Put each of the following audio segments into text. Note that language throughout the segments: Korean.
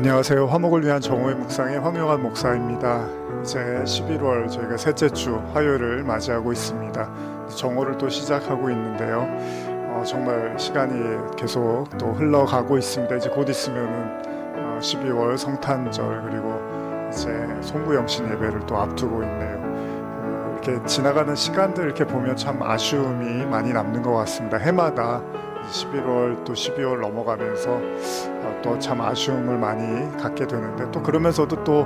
안녕하세요. 화목을 위한 정오의 묵상의 황용환 목사입니다. 이제 11월 저희가 셋째 주 화요일을 맞이하고 있습니다. 정오를 또 시작하고 있는데요. 정말 시간이 계속 또 흘러가고 있습니다. 이제 곧 있으면은 12월 성탄절 그리고 이제 송구영신 예배를 또 앞두고 있네요. 이렇게 지나가는 시간들 이렇게 보면 참 아쉬움이 많이 남는 것 같습니다. 해마다 11월 또 12월 넘어가면서 또 참 아쉬움을 많이 갖게 되는데, 또 그러면서도 또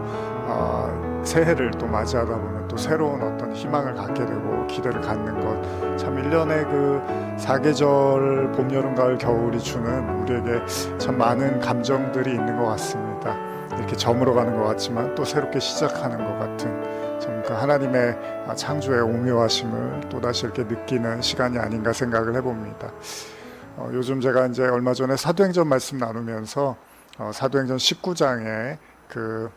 새해를 또 맞이하다 보면 또 새로운 어떤 희망을 갖게 되고 기대를 갖는 것, 참 1년의 그 사계절 봄, 여름, 가을, 겨울이 주는 우리에게 참 많은 감정들이 있는 것 같습니다. 이렇게 저물어 가는 것 같지만 또 새롭게 시작하는 것 같은 참 그 하나님의 창조의 오묘하심을 또다시 이렇게 느끼는 시간이 아닌가 생각을 해봅니다. 요즘 제가 이제 얼마 전에 사도행전 말씀 나누면서 사도행전 19장에 그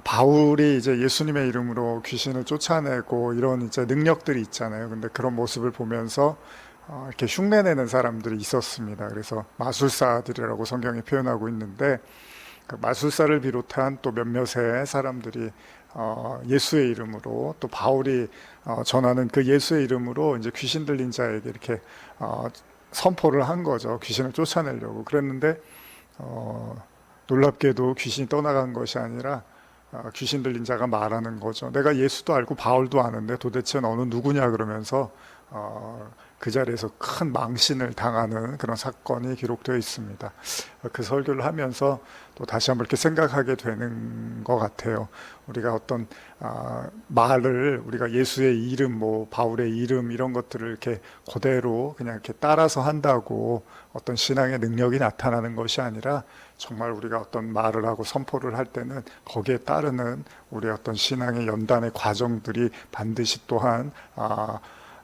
바울이 이제 예수님의 이름으로 귀신을 쫓아내고 이런 이제 능력들이 있잖아요. 근데 그런 모습을 보면서 이렇게 흉내내는 사람들이 있었습니다. 그래서 마술사들이라고 성경이 표현하고 있는데, 그 마술사를 비롯한 또 몇몇의 사람들이 예수의 이름으로, 또 바울이 전하는 그 예수의 이름으로 이제 귀신 들린 자에게 이렇게 선포를 한 거죠. 귀신을 쫓아내려고. 그랬는데 놀랍게도 귀신이 떠나간 것이 아니라 귀신 들린 자가 말하는 거죠. 내가 예수도 알고 바울도 아는데 도대체 너는 누구냐, 그러면서 그 자리에서 큰 망신을 당하는 그런 사건이 기록되어 있습니다. 그 설교를 하면서 또 다시 한번 이렇게 생각하게 되는 것 같아요. 우리가 어떤 말을, 우리가 예수의 이름, 뭐 바울의 이름 이런 것들을 이렇게 그대로 그냥 이렇게 따라서 한다고 어떤 신앙의 능력이 나타나는 것이 아니라, 정말 우리가 어떤 말을 하고 선포를 할 때는 거기에 따르는 우리의 어떤 신앙의 연단의 과정들이 반드시 또한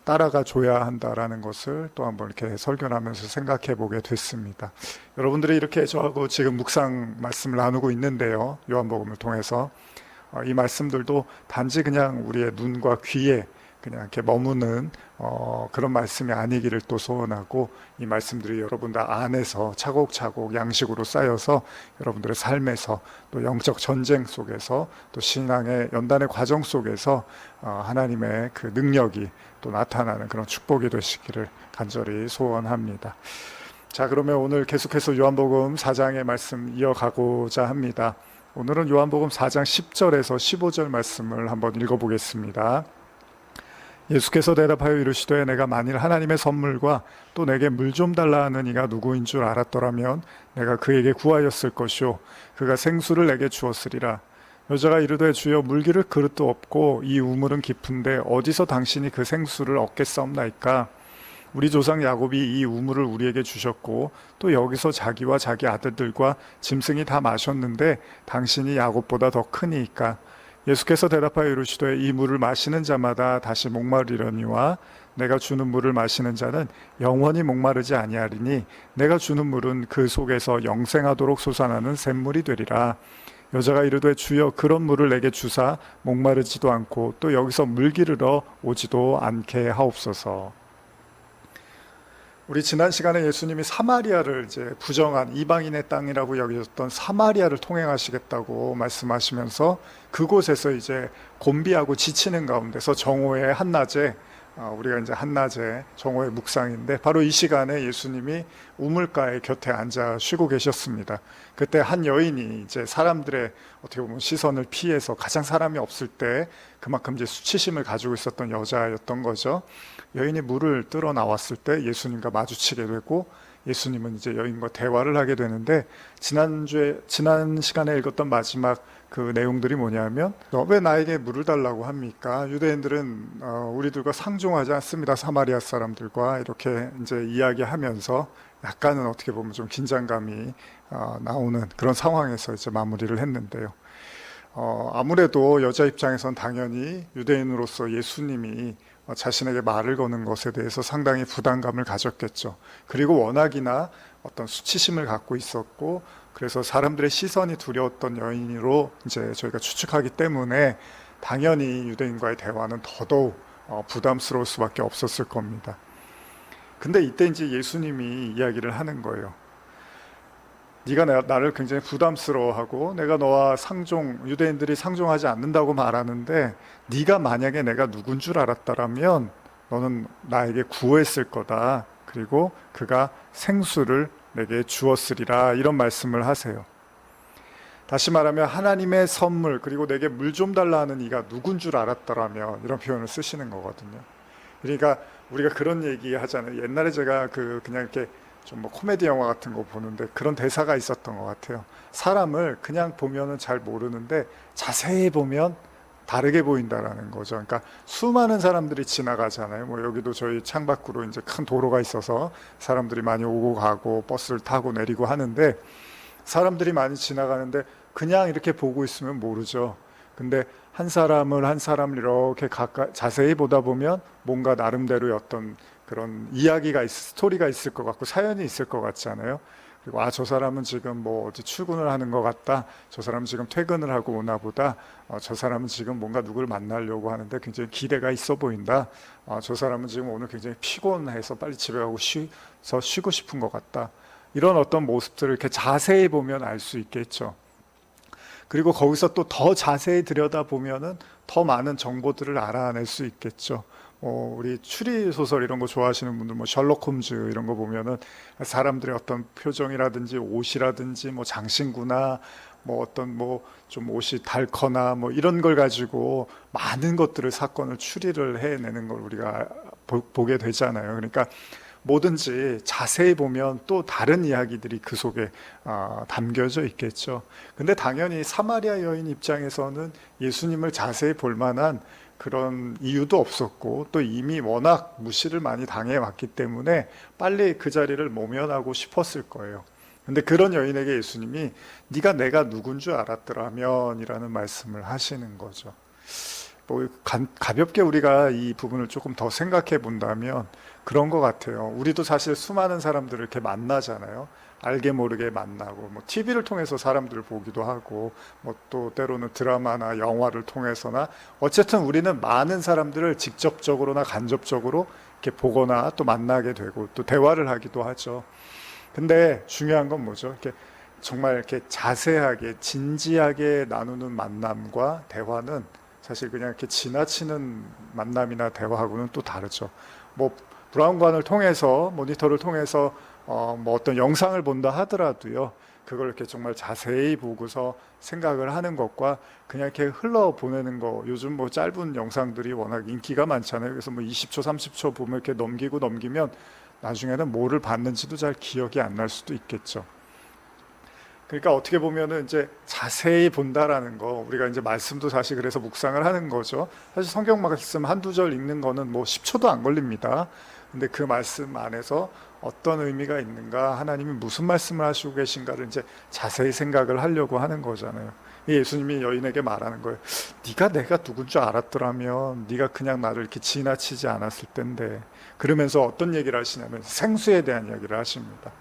따라가 줘야 한다라는 것을 또 한번 이렇게 설교하면서 생각해 보게 됐습니다. 여러분들이 이렇게 저하고 지금 묵상 말씀을 나누고 있는데요, 요한복음을 통해서 이 말씀들도 단지 그냥 우리의 눈과 귀에 그냥 이렇게 머무는 그런 말씀이 아니기를 또 소원하고, 이 말씀들이 여러분들 안에서 차곡차곡 양식으로 쌓여서 여러분들의 삶에서 또 영적 전쟁 속에서 또 신앙의 연단의 과정 속에서 하나님의 그 능력이 또 나타나는 그런 축복이 되시기를 간절히 소원합니다. 자, 그러면 오늘 계속해서 요한복음 4장의 말씀 이어가고자 합니다. 오늘은 요한복음 4장 10절에서 15절 말씀을 한번 읽어보겠습니다. 예수께서 대답하여 이르시되 내가 만일 하나님의 선물과 또 내게 물 좀 달라 하는 이가 누구인 줄 알았더라면 내가 그에게 구하였을 것이요 그가 생수를 내게 주었으리라. 여자가 이르되 주여 물기를 그릇도 없고 이 우물은 깊은데 어디서 당신이 그 생수를 얻겠사옵나이까. 우리 조상 야곱이 이 우물을 우리에게 주셨고 또 여기서 자기와 자기 아들들과 짐승이 다 마셨는데 당신이 야곱보다 더 크니이까. 예수께서 대답하여 이르시되 이 물을 마시는 자마다 다시 목마르려니와 내가 주는 물을 마시는 자는 영원히 목마르지 아니하리니 내가 주는 물은 그 속에서 영생하도록 솟아나는 샘물이 되리라. 여자가 이르되 주여 그런 물을 내게 주사 목마르지도 않고 또 여기서 물기르러 오지도 않게 하옵소서. 우리 지난 시간에 예수님이 사마리아를 이제 부정한 이방인의 땅이라고 여기셨던 사마리아를 통행하시겠다고 말씀하시면서 그곳에서 이제 곤비하고 지치는 가운데서 정오의 한낮에, 우리가 이제 한낮에 정오의 묵상인데 바로 이 시간에 예수님이 우물가에 곁에 앉아 쉬고 계셨습니다. 그때 한 여인이 이제 사람들의 어떻게 보면 시선을 피해서 가장 사람이 없을 때 그만큼 이제 수치심을 가지고 있었던 여자였던 거죠. 여인이 물을 뜨러 나왔을 때 예수님과 마주치게 되고, 예수님은 이제 여인과 대화를 하게 되는데, 지난 시간에 읽었던 마지막 그 내용들이 뭐냐면, 왜 나에게 물을 달라고 합니까? 유대인들은 우리들과 상종하지 않습니다. 사마리아 사람들과 이렇게 이제 이야기하면서 약간은 어떻게 보면 좀 긴장감이 나오는 그런 상황에서 이제 마무리를 했는데요. 아무래도 여자 입장에선 당연히 유대인으로서 예수님이 자신에게 말을 거는 것에 대해서 상당히 부담감을 가졌겠죠. 그리고 워낙이나 어떤 수치심을 갖고 있었고, 그래서 사람들의 시선이 두려웠던 여인으로 이제 저희가 추측하기 때문에 당연히 유대인과의 대화는 더더욱 부담스러울 수밖에 없었을 겁니다. 근데 이때 이제 예수님이 이야기를 하는 거예요. 네가 나를 굉장히 부담스러워하고 내가 너와 유대인들이 상종하지 않는다고 말하는데 네가 만약에 내가 누군 줄 알았다라면 너는 나에게 구했을 거다. 그리고 그가 생수를 내게 주었으리라 이런 말씀을 하세요. 다시 말하면 하나님의 선물 그리고 내게 물 좀 달라 하는 이가 누군 줄 알았더라면 이런 표현을 쓰시는 거거든요. 그러니까 우리가 그런 얘기 하잖아요. 옛날에 제가 그냥 이렇게 좀 뭐 코미디 영화 같은 거 보는데 그런 대사가 있었던 것 같아요. 사람을 그냥 보면은 잘 모르는데 자세히 보면 다르게 보인다라는 거죠. 그러니까 수많은 사람들이 지나가잖아요. 뭐 여기도 저희 창밖으로 이제 큰 도로가 있어서 사람들이 많이 오고 가고 버스를 타고 내리고 하는데 사람들이 많이 지나가는데 그냥 이렇게 보고 있으면 모르죠. 근데 한 사람을 이렇게 자세히 보다 보면 뭔가 나름대로의 어떤 그런 스토리가 있을 것 같고 사연이 있을 것 같잖아요. 그리고 저 사람은 지금 뭐 어디 출근을 하는 것 같다. 저 사람은 지금 퇴근을 하고 오나 보다. 저 사람은 지금 뭔가 누구를 만나려고 하는데 굉장히 기대가 있어 보인다. 저 사람은 지금 오늘 굉장히 피곤해서 빨리 집에 가고 쉬고 싶은 것 같다. 이런 어떤 모습들을 이렇게 자세히 보면 알 수 있겠죠. 그리고 거기서 또 더 자세히 들여다보면은 더 많은 정보들을 알아낼 수 있겠죠. 우리 추리 소설 이런 거 좋아하시는 분들, 뭐 셜록 홈즈 이런 거 보면은 사람들의 어떤 표정이라든지 옷이라든지 뭐 장신구나 뭐 어떤 뭐 좀 옷이 닳거나 뭐 이런 걸 가지고 많은 것들을 사건을 추리를 해내는 걸 우리가 보게 되잖아요. 그러니까 뭐든지 자세히 보면 또 다른 이야기들이 그 속에 담겨져 있겠죠. 근데 당연히 사마리아 여인 입장에서는 예수님을 자세히 볼 만한 그런 이유도 없었고 또 이미 워낙 무시를 많이 당해왔기 때문에 빨리 그 자리를 모면하고 싶었을 거예요. 근데 그런 여인에게 예수님이 네가 내가 누군 줄 알았더라면 이라는 말씀을 하시는 거죠. 뭐 가볍게 우리가 이 부분을 조금 더 생각해 본다면 그런 것 같아요. 우리도 사실 수많은 사람들을 이렇게 만나잖아요. 알게 모르게 만나고, 뭐 TV를 통해서 사람들을 보기도 하고, 뭐 또 때로는 드라마나 영화를 통해서나, 어쨌든 우리는 많은 사람들을 직접적으로나 간접적으로 이렇게 보거나 또 만나게 되고 또 대화를 하기도 하죠. 근데 중요한 건 뭐죠? 이렇게 정말 이렇게 자세하게 진지하게 나누는 만남과 대화는 사실 그냥 이렇게 지나치는 만남이나 대화하고는 또 다르죠. 뭐 브라운관을 통해서 모니터를 통해서 뭐 어떤 영상을 본다 하더라도요. 그걸 이렇게 정말 자세히 보고서 생각을 하는 것과 그냥 이렇게 흘러 보내는 거, 요즘 뭐 짧은 영상들이 워낙 인기가 많잖아요. 그래서 뭐 20초, 30초 보면 이렇게 넘기면 나중에는 뭐를 봤는지도 잘 기억이 안 날 수도 있겠죠. 그러니까 어떻게 보면은 이제 자세히 본다라는 거, 우리가 이제 말씀도 사실 그래서 묵상을 하는 거죠. 사실 성경 말씀 한두 절 읽는 거는 뭐 10초도 안 걸립니다. 근데 그 말씀 안에서 어떤 의미가 있는가, 하나님이 무슨 말씀을 하시고 계신가를 이제 자세히 생각을 하려고 하는 거잖아요. 예수님이 여인에게 말하는 거예요. 네가 내가 누군 줄 알았더라면 네가 그냥 나를 이렇게 지나치지 않았을 텐데. 그러면서 어떤 얘기를 하시냐면 생수에 대한 이야기를 하십니다.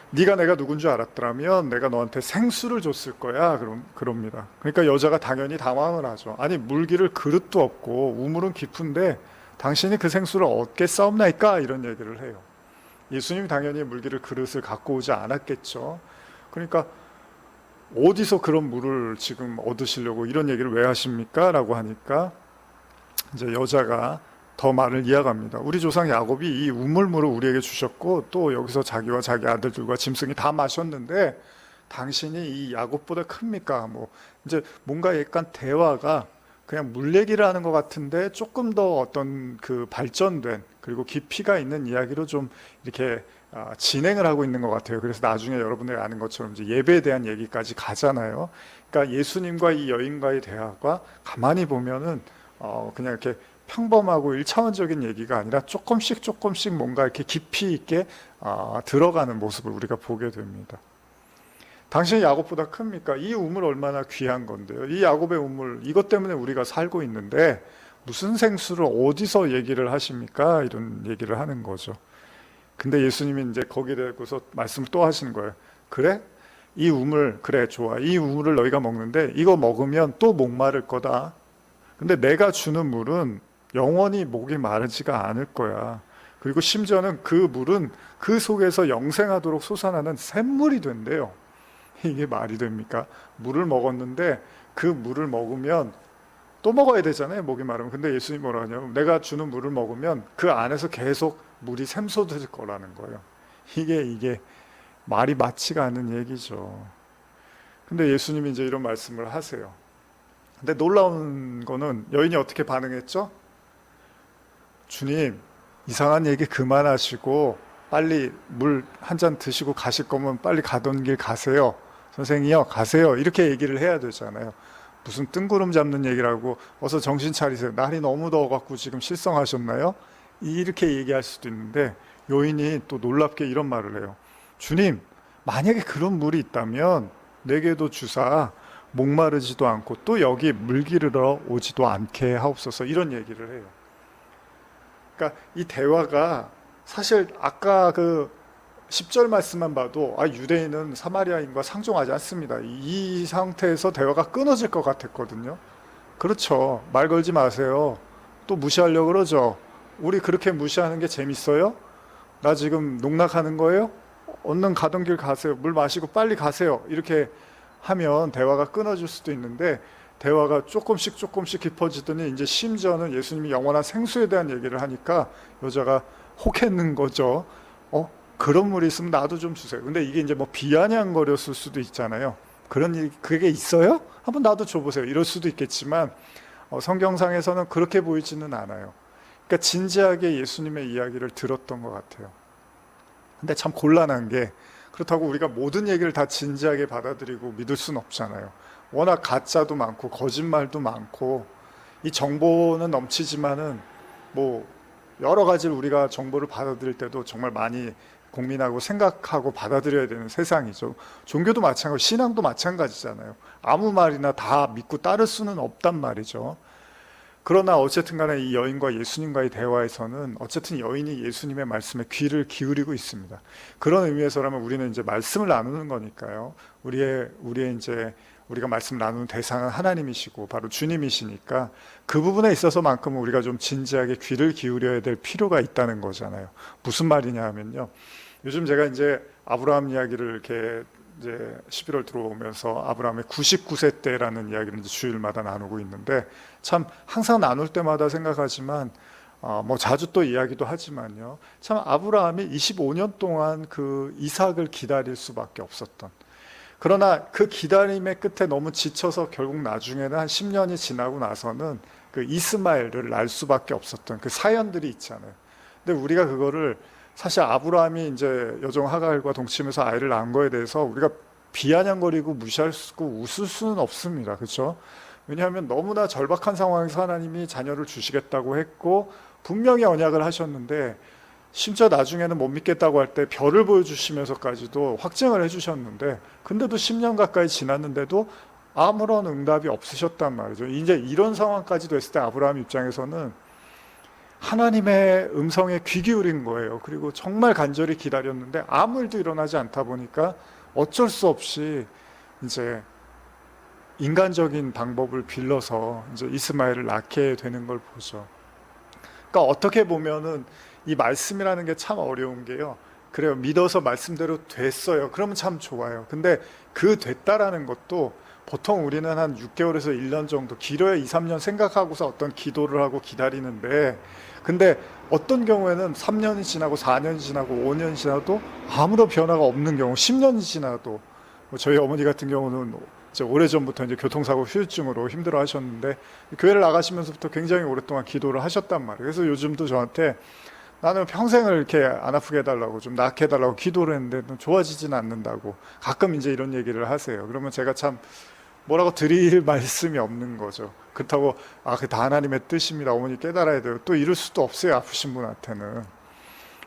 네가 내가 누군 줄 알았더라면 내가 너한테 생수를 줬을 거야. 그럽니다. 그러니까 여자가 당연히 당황을 하죠. 아니 물기를 그릇도 없고 우물은 깊은데 당신이 그 생수를 얻겠사옵나이까? 이런 얘기를 해요. 예수님이 당연히 물기를 그릇을 갖고 오지 않았겠죠. 그러니까 어디서 그런 물을 지금 얻으시려고 이런 얘기를 왜 하십니까? 라고 하니까 이제 여자가 더 말을 이어갑니다. 우리 조상 야곱이 이 우물물을 우리에게 주셨고 또 여기서 자기와 자기 아들들과 짐승이 다 마셨는데 당신이 이 야곱보다 큽니까? 뭐 이제 뭔가 약간 대화가 그냥 물 얘기를 하는 것 같은데 조금 더 어떤 그 발전된 그리고 깊이가 있는 이야기로 좀 이렇게 진행을 하고 있는 것 같아요. 그래서 나중에 여러분들이 아는 것처럼 이제 예배에 대한 얘기까지 가잖아요. 그러니까 예수님과 이 여인과의 대화가 가만히 보면은 그냥 이렇게 평범하고 일차원적인 얘기가 아니라 조금씩 뭔가 이렇게 깊이 있게 들어가는 모습을 우리가 보게 됩니다. 당신이 야곱보다 큽니까? 이 우물 얼마나 귀한 건데요. 이 야곱의 우물, 이것 때문에 우리가 살고 있는데 무슨 생수를 어디서 얘기를 하십니까? 이런 얘기를 하는 거죠. 근데 예수님이 이제 거기에 대해서 말씀을 또 하시는 거예요. 그래? 이 우물, 그래, 좋아. 이 우물을 너희가 먹는데 이거 먹으면 또 목마를 거다. 근데 내가 주는 물은 영원히 목이 마르지가 않을 거야. 그리고 심지어는 그 물은 그 속에서 영생하도록 솟아나는 샘물이 된대요. 이게 말이 됩니까? 물을 먹었는데 그 물을 먹으면 또 먹어야 되잖아요, 목이 마르면. 근데 예수님이 뭐라 하냐면 내가 주는 물을 먹으면 그 안에서 계속 물이 샘솟을 거라는 거예요. 이게 말이 맞지가 않는 얘기죠. 근데 예수님이 이제 이런 말씀을 하세요. 근데 놀라운 거는 여인이 어떻게 반응했죠? 주님, 이상한 얘기 그만하시고 빨리 물 한 잔 드시고 가실 거면 빨리 가던 길 가세요. 선생이요, 가세요. 이렇게 얘기를 해야 되잖아요. 무슨 뜬구름 잡는 얘기라고 어서 정신 차리세요. 날이 너무 더워갖고 지금 실성하셨나요? 이렇게 얘기할 수도 있는데 여인이 또 놀랍게 이런 말을 해요. 주님, 만약에 그런 물이 있다면 내게도 주사 목마르지도 않고 또 여기 물 기르러 오지도 않게 하옵소서, 이런 얘기를 해요. 그러니까 이 대화가 사실 아까 그 10절 말씀만 봐도 유대인은 사마리아인과 상종하지 않습니다. 이 상태에서 대화가 끊어질 것 같았거든요. 그렇죠. 말 걸지 마세요. 또 무시하려고 그러죠. 우리 그렇게 무시하는 게 재밌어요? 나 지금 농락하는 거예요? 얼른 가던 길 가세요. 물 마시고 빨리 가세요. 이렇게 하면 대화가 끊어질 수도 있는데 대화가 조금씩 깊어지더니 이제 심지어는 예수님이 영원한 생수에 대한 얘기를 하니까 여자가 혹했는 거죠. 그런 물이 있으면 나도 좀 주세요. 근데 이게 이제 뭐 비아냥거렸을 수도 있잖아요. 그런 일, 그게 있어요? 한번 나도 줘보세요. 이럴 수도 있겠지만 성경상에서는 그렇게 보이지는 않아요. 그러니까 진지하게 예수님의 이야기를 들었던 것 같아요. 근데 참 곤란한 게 그렇다고 우리가 모든 얘기를 다 진지하게 받아들이고 믿을 수는 없잖아요. 워낙 가짜도 많고 거짓말도 많고 이 정보는 넘치지만은 뭐 여러 가지를 우리가 정보를 받아들일 때도 정말 많이 고민하고 생각하고 받아들여야 되는 세상이죠. 종교도 마찬가지고 신앙도 마찬가지잖아요. 아무 말이나 다 믿고 따를 수는 없단 말이죠. 그러나 어쨌든 간에 이 여인과 예수님과의 대화에서는 어쨌든 여인이 예수님의 말씀에 귀를 기울이고 있습니다. 그런 의미에서라면 우리는 이제 말씀을 나누는 거니까요. 우리의 이제 우리가 말씀 나누는 대상은 하나님이시고 바로 주님이시니까 그 부분에 있어서만큼은 우리가 좀 진지하게 귀를 기울여야 될 필요가 있다는 거잖아요. 무슨 말이냐 하면요. 요즘 제가 이제 아브라함 이야기를 이렇게 이제 11월 들어오면서 아브라함의 99세 때라는 이야기를 이제 주일마다 나누고 있는데 참 항상 나눌 때마다 생각하지만 뭐 자주 또 이야기도 하지만요. 참 아브라함이 25년 동안 그 이삭을 기다릴 수밖에 없었던, 그러나 그 기다림의 끝에 너무 지쳐서 결국 나중에는 한 10년이 지나고 나서는 그 이스마엘을 낳을 수밖에 없었던 그 사연들이 있잖아요. 근데 우리가 그거를 사실 아브라함이 이제 여종 하갈과 동침해서 아이를 낳은 거에 대해서 우리가 비아냥거리고 무시할 수고 웃을 수는 없습니다. 그렇죠? 왜냐하면 너무나 절박한 상황에서 하나님이 자녀를 주시겠다고 했고 분명히 언약을 하셨는데 심지어 나중에는 못 믿겠다고 할 때 별을 보여주시면서까지도 확증을 해주셨는데 근데도 10년 가까이 지났는데도 아무런 응답이 없으셨단 말이죠. 이제 이런 상황까지 됐을 때 아브라함 입장에서는 하나님의 음성에 귀 기울인 거예요. 그리고 정말 간절히 기다렸는데 아무 일도 일어나지 않다 보니까 어쩔 수 없이 이제 인간적인 방법을 빌려서 이제 이스마엘을 낳게 되는 걸 보죠. 그러니까 어떻게 보면은 이 말씀이라는 게 참 어려운 게요. 그래요. 믿어서 말씀대로 됐어요. 그러면 참 좋아요. 근데 그 됐다라는 것도 보통 우리는 한 6개월에서 1년 정도, 길어야 2, 3년 생각하고서 어떤 기도를 하고 기다리는데, 근데 어떤 경우에는 3년이 지나고 4년이 지나고 5년이 지나도 아무런 변화가 없는 경우, 10년이 지나도, 저희 어머니 같은 경우는 이제 오래전부터 이제 교통사고 후유증으로 힘들어 하셨는데 교회를 나가시면서부터 굉장히 오랫동안 기도를 하셨단 말이에요. 그래서 요즘도 저한테 나는 평생을 이렇게 안 아프게 해달라고, 좀 낫게 해달라고 기도를 했는데 좋아지지는 않는다고 가끔 이제 이런 얘기를 하세요. 그러면 제가 참 뭐라고 드릴 말씀이 없는 거죠. 그렇다고 그게 다 하나님의 뜻입니다, 어머니 깨달아야 돼요, 또 이럴 수도 없어요, 아프신 분한테는.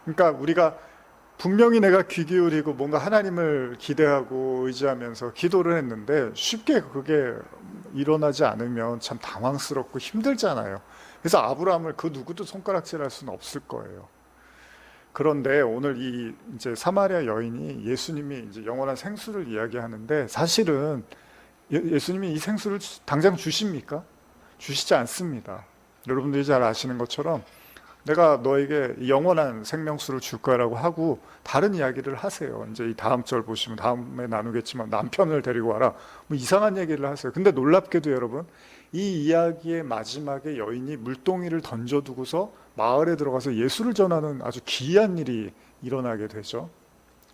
그러니까 우리가 분명히 내가 귀 기울이고 뭔가 하나님을 기대하고 의지하면서 기도를 했는데 쉽게 그게 일어나지 않으면 참 당황스럽고 힘들잖아요. 그래서 아브라함을 그 누구도 손가락질할 수는 없을 거예요. 그런데 오늘 이 이제 사마리아 여인이 예수님이 이제 영원한 생수를 이야기하는데 사실은 예수님이 이 생수를 당장 주십니까? 주시지 않습니다. 여러분들이 잘 아시는 것처럼 내가 너에게 영원한 생명수를 줄 거라고 하고 다른 이야기를 하세요. 이제 이 다음 절 보시면 다음에 나누겠지만 남편을 데리고 와라. 뭐 이상한 얘기를 하세요. 근데 놀랍게도 여러분, 이 이야기의 마지막에 여인이 물동이를 던져두고서 마을에 들어가서 예수를 전하는 아주 기이한 일이 일어나게 되죠.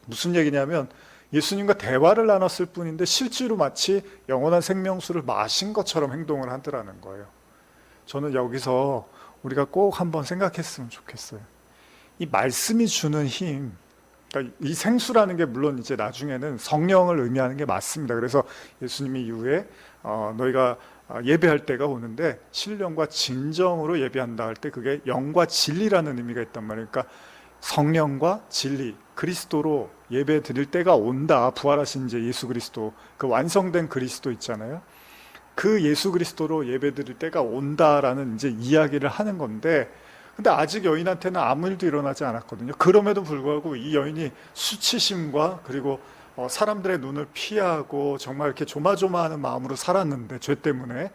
무슨 얘기냐면 예수님과 대화를 나눴을 뿐인데 실제로 마치 영원한 생명수를 마신 것처럼 행동을 하더라는 거예요. 저는 여기서 우리가 꼭 한번 생각했으면 좋겠어요. 이 말씀이 주는 힘, 그러니까 이 생수라는 게 물론 이제 나중에는 성령을 의미하는 게 맞습니다. 그래서 예수님이 이후에 너희가 예배할 때가 오는데 신령과 진정으로 예배한다 할 때 그게 영과 진리라는 의미가 있단 말이에요. 그러니까 성령과 진리, 그리스도로 예배 드릴 때가 온다. 부활하신 이제 예수 그리스도, 그 완성된 그리스도 있잖아요. 그 예수 그리스도로 예배드릴 때가 온다라는 이제 이야기를 하는 건데, 근데 아직 여인한테는 아무 일도 일어나지 않았거든요. 그럼에도 불구하고 이 여인이 수치심과 그리고 사람들의 눈을 피하고 정말 이렇게 조마조마하는 마음으로 살았는데, 죄 때문에.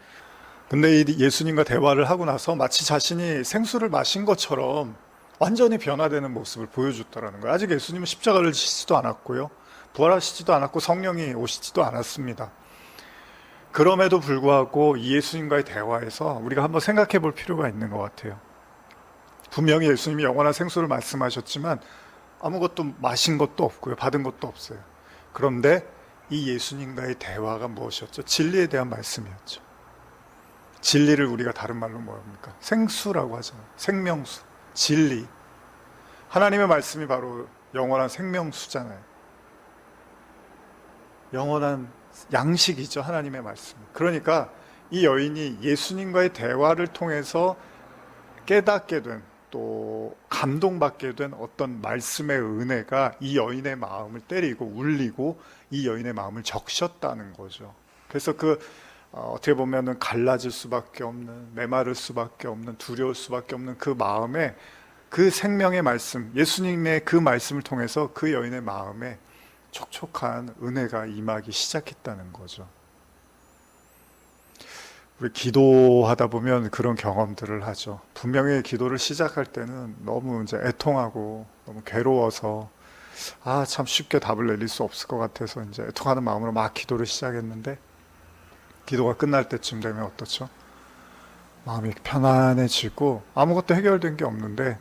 근데 이 예수님과 대화를 하고 나서 마치 자신이 생수를 마신 것처럼 완전히 변화되는 모습을 보여줬다라는 거예요. 아직 예수님은 십자가를 지시지도 않았고요, 부활하시지도 않았고 성령이 오시지도 않았습니다. 그럼에도 불구하고 이 예수님과의 대화에서 우리가 한번 생각해 볼 필요가 있는 것 같아요. 분명히 예수님이 영원한 생수를 말씀하셨지만 아무것도 마신 것도 없고요, 받은 것도 없어요. 그런데 이 예수님과의 대화가 무엇이었죠? 진리에 대한 말씀이었죠. 진리를 우리가 다른 말로 뭐합니까? 생수라고 하잖아요. 생명수, 진리. 하나님의 말씀이 바로 영원한 생명수잖아요. 영원한 양식이죠, 하나님의 말씀. 그러니까 이 여인이 예수님과의 대화를 통해서 깨닫게 된, 또 감동받게 된 어떤 말씀의 은혜가 이 여인의 마음을 때리고 울리고 이 여인의 마음을 적셨다는 거죠. 그래서 어떻게 보면은 갈라질 수밖에 없는, 메마를 수밖에 없는, 두려울 수밖에 없는 그 마음에, 그 생명의 말씀, 예수님의 그 말씀을 통해서 그 여인의 마음에 촉촉한 은혜가 임하기 시작했다는 거죠. 우리 기도하다 보면 그런 경험들을 하죠. 분명히 기도를 시작할 때는 너무 이제 애통하고 너무 괴로워서 참 쉽게 답을 내릴 수 없을 것 같아서 이제 애통하는 마음으로 막 기도를 시작했는데, 기도가 끝날 때쯤 되면 어떻죠? 마음이 편안해지고 아무것도 해결된 게 없는데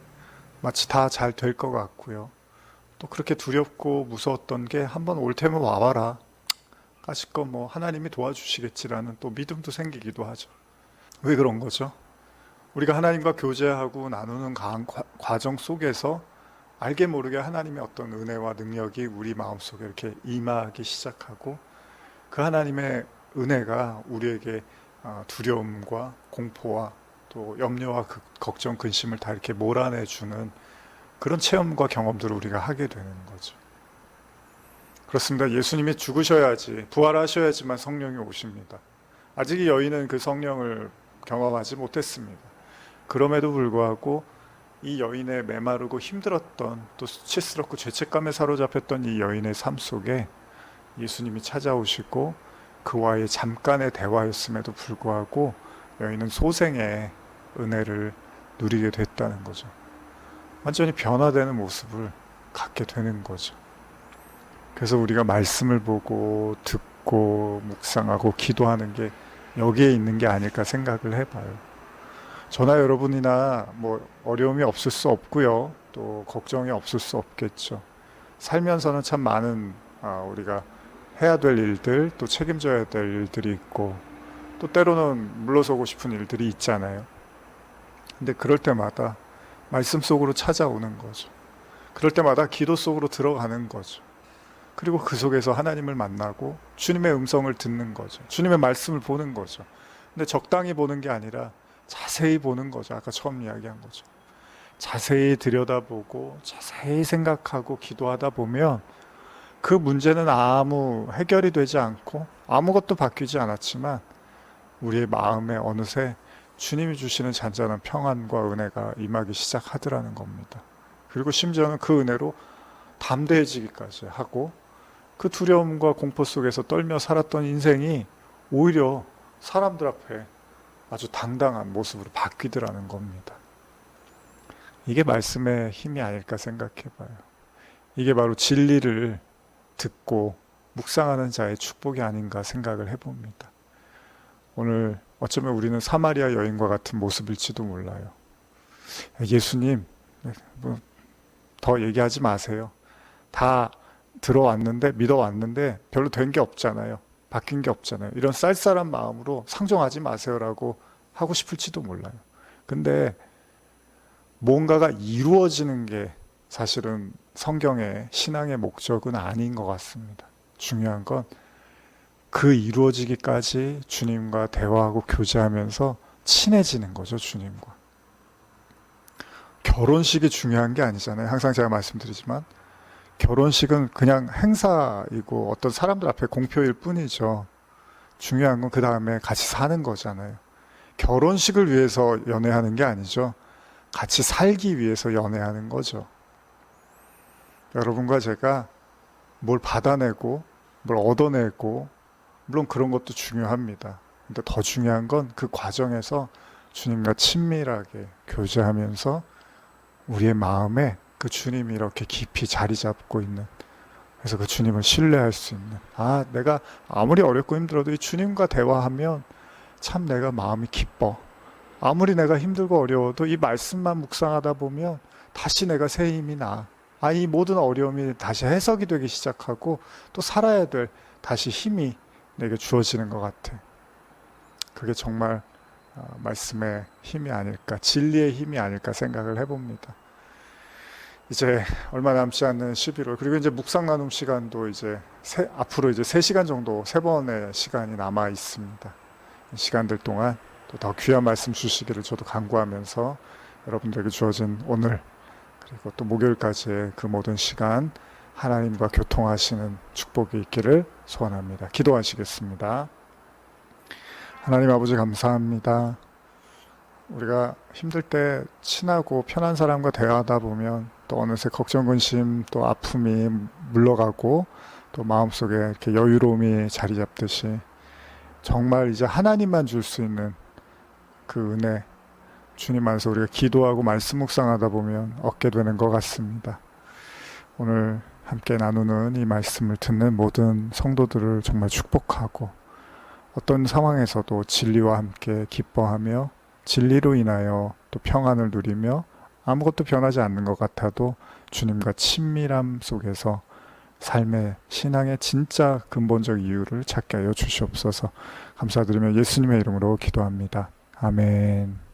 마치 다 잘 될 것 같고요. 또 그렇게 두렵고 무서웠던 게 한번 올 테면 와봐라, 까짓거 뭐 하나님이 도와주시겠지라는 또 믿음도 생기기도 하죠. 왜 그런 거죠? 우리가 하나님과 교제하고 나누는 과정 속에서 알게 모르게 하나님의 어떤 은혜와 능력이 우리 마음속에 이렇게 임하기 시작하고, 그 하나님의 은혜가 우리에게 두려움과 공포와 또 염려와 걱정, 근심을 다 이렇게 몰아내주는 그런 체험과 경험들을 우리가 하게 되는 거죠. 그렇습니다. 예수님이 죽으셔야지, 부활하셔야지만 성령이 오십니다. 아직 이 여인은 그 성령을 경험하지 못했습니다. 그럼에도 불구하고 이 여인의 메마르고 힘들었던, 또 수치스럽고 죄책감에 사로잡혔던 이 여인의 삶 속에 예수님이 찾아오시고 그와의 잠깐의 대화였음에도 불구하고 여인은 소생의 은혜를 누리게 됐다는 거죠. 완전히 변화되는 모습을 갖게 되는 거죠. 그래서 우리가 말씀을 보고 듣고 묵상하고 기도하는 게 여기에 있는 게 아닐까 생각을 해봐요. 저나 여러분이나 뭐 어려움이 없을 수 없고요, 또 걱정이 없을 수 없겠죠. 살면서는 참 많은 우리가 해야 될 일들, 또 책임져야 될 일들이 있고, 또 때로는 물러서고 싶은 일들이 있잖아요. 근데 그럴 때마다 말씀 속으로 찾아오는 거죠. 그럴 때마다 기도 속으로 들어가는 거죠. 그리고 그 속에서 하나님을 만나고 주님의 음성을 듣는 거죠. 주님의 말씀을 보는 거죠. 근데 적당히 보는 게 아니라 자세히 보는 거죠. 아까 처음 이야기한 거죠. 자세히 들여다보고 자세히 생각하고 기도하다 보면 그 문제는 아무 해결이 되지 않고 아무것도 바뀌지 않았지만 우리의 마음에 어느새 주님이 주시는 잔잔한 평안과 은혜가 임하기 시작하더라는 겁니다. 그리고 심지어는 그 은혜로 담대해지기까지 하고, 그 두려움과 공포 속에서 떨며 살았던 인생이 오히려 사람들 앞에 아주 당당한 모습으로 바뀌더라는 겁니다. 이게 말씀의 힘이 아닐까 생각해 봐요. 이게 바로 진리를 듣고 묵상하는 자의 축복이 아닌가 생각을 해봅니다. 오늘 어쩌면 우리는 사마리아 여인과 같은 모습일지도 몰라요. 예수님, 뭐 더 얘기하지 마세요. 다 들어왔는데, 믿어왔는데 별로 된 게 없잖아요. 바뀐 게 없잖아요. 이런 쌀쌀한 마음으로 상종하지 마세요라고 하고 싶을지도 몰라요. 근데 뭔가가 이루어지는 게 사실은 성경의 신앙의 목적은 아닌 것 같습니다. 중요한 건 그 이루어지기까지 주님과 대화하고 교제하면서 친해지는 거죠, 주님과. 결혼식이 중요한 게 아니잖아요. 항상 제가 말씀드리지만 결혼식은 그냥 행사이고 어떤 사람들 앞에 공표일 뿐이죠. 중요한 건 그 다음에 같이 사는 거잖아요. 결혼식을 위해서 연애하는 게 아니죠. 같이 살기 위해서 연애하는 거죠. 여러분과 제가 뭘 받아내고 뭘 얻어내고 물론 그런 것도 중요합니다. 근데 더 중요한 건 그 과정에서 주님과 친밀하게 교제하면서 우리의 마음에 그 주님이 이렇게 깊이 자리 잡고 있는, 그래서 그 주님을 신뢰할 수 있는, 내가 아무리 어렵고 힘들어도 이 주님과 대화하면 참 내가 마음이 기뻐. 아무리 내가 힘들고 어려워도 이 말씀만 묵상하다 보면 다시 내가 새 힘이 나. 이 모든 어려움이 다시 해석이 되기 시작하고 또 살아야 될 다시 힘이 내게 주어지는 것 같아. 그게 정말 말씀의 힘이 아닐까, 진리의 힘이 아닐까 생각을 해봅니다. 이제 얼마 남지 않는 11월, 그리고 이제 묵상 나눔 시간도 이제 앞으로 이제 3시간 정도, 3번의 시간이 남아 있습니다. 이 시간들 동안 또 더 귀한 말씀 주시기를 저도 간구하면서 여러분들에게 주어진 오늘 그리고 또 목요일까지의 그 모든 시간 하나님과 교통하시는 축복이 있기를 소원합니다. 기도하시겠습니다. 하나님 아버지 감사합니다. 우리가 힘들 때 친하고 편한 사람과 대화하다 보면 또 어느새 걱정, 근심, 또 아픔이 물러가고 또 마음속에 이렇게 여유로움이 자리 잡듯이 정말 이제 하나님만 줄 수 있는 그 은혜, 주님 안에서 우리가 기도하고 말씀 묵상하다 보면 얻게 되는 것 같습니다. 오늘 함께 나누는 이 말씀을 듣는 모든 성도들을 정말 축복하고 어떤 상황에서도 진리와 함께 기뻐하며 진리로 인하여 또 평안을 누리며 아무것도 변하지 않는 것 같아도 주님과 친밀함 속에서 삶의 신앙의 진짜 근본적 이유를 찾게 하여 주시옵소서. 감사드리며 예수님의 이름으로 기도합니다. 아멘.